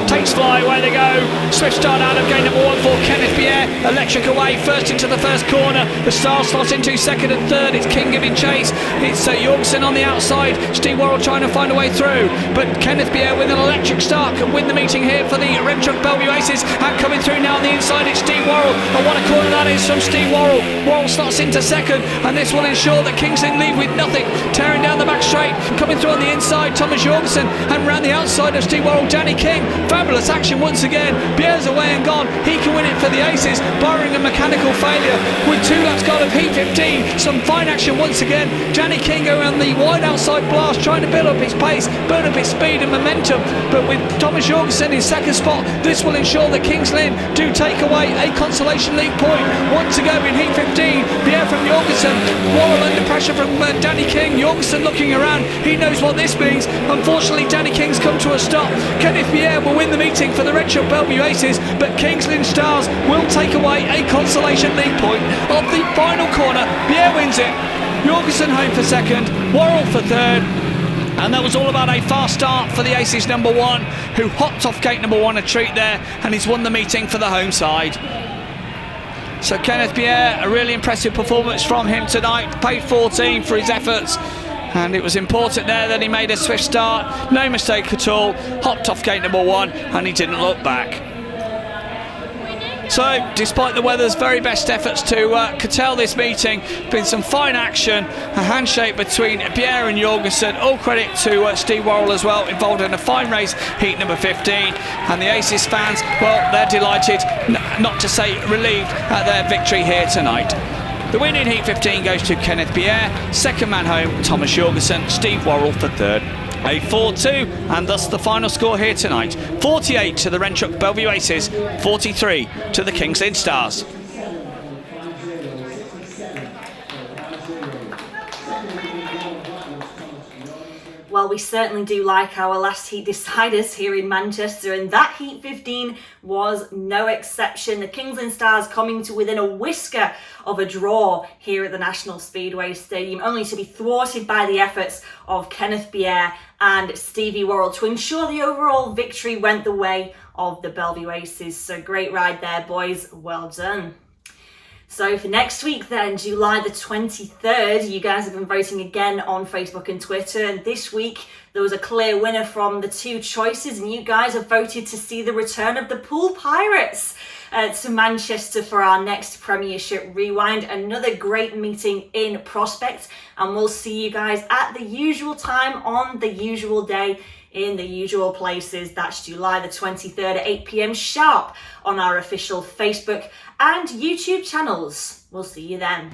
Takes fly, away they go. Swift start out of gate number 1 for Kenneth Bjerre. Electric away, first into the first corner. The Stars slot into second and third. It's King giving chase. It's Jorgensen on the outside. Steve Worrall trying to find a way through. But Kenneth Bjerre with an electric start can win the meeting here for the Red Truck Belle Vue Aces. And coming through now on the inside, it's Steve Worrall. And what a corner that is from Steve Worrall. Worrall slots into second, and this will ensure that Kingston leave with nothing. Tearing down the back straight, coming through on the inside, Thomas Jorgensen, and round the outside of Steve Worrall, Danny King. Fabulous action once again. Bjerre's away and gone. He can win it for the Aces, barring a mechanical failure. With 2 laps gone of Heat 15, some fine action once again. Danny King going on the wide outside blast, trying to build up his pace, build up his speed and momentum. But with Thomas Jorgensen in second spot, this will ensure that Kings Lynn do take away a consolation league point. One to go in Heat 15. Bjerre from Jorgensen. Worrall under pressure from Danny King. Jorgensen looking around. He knows what this means. Unfortunately, Danny King's come to a stop. Kenneth Bjerre will win the meeting for the Red Truck Belle Vue Aces, but Kings Lynn Stars will take away a consolation league point of the final corner. Bjerre wins it. Jorgensen home for second. Worrall for third. And that was all about a fast start for the Aces number 1, who hopped off gate number 1 a treat there, and he's won the meeting for the home side. So Kenneth Bjerre, a really impressive performance from him tonight. Paid 14 for his efforts, and it was important there that he made a swift start. No mistake at all. Hopped off gate number 1, and he didn't look back. So, despite the weather's very best efforts to curtail this meeting, been some fine action, a handshake between Bjerre and Jorgensen. All credit to Steve Worrall as well, involved in a fine race, heat number 15. And the Aces fans, well, they're delighted, not to say relieved, at their victory here tonight. The win in Heat 15 goes to Kenneth Bjerre, second man home, Thomas Jorgensen, Steve Worrall for third. A 4-2, and thus the final score here tonight. 48 to the Red Truck Belle Vue Aces, 43 to the Kings Lynn Stars. Well, we certainly do like our last heat deciders here in Manchester, and that Heat 15 was no exception. The Kings Lynn Stars coming to within a whisker of a draw here at the National Speedway Stadium, only to be thwarted by the efforts of Kenneth Bjerre and Stevie Worrall to ensure the overall victory went the way of the Belle Vue Aces. So great ride there, boys. Well done. So for next week then, July the 23rd, you guys have been voting again on Facebook and Twitter, and this week there was a clear winner from the 2 choices, and you guys have voted to see the return of the Pool Pirates to Manchester for our next Premiership Rewind. Another great meeting in prospect, and we'll see you guys at the usual time on the usual day in the usual places. That's July the 23rd at 8 p.m. sharp on our official Facebook and YouTube channels. We'll see you then.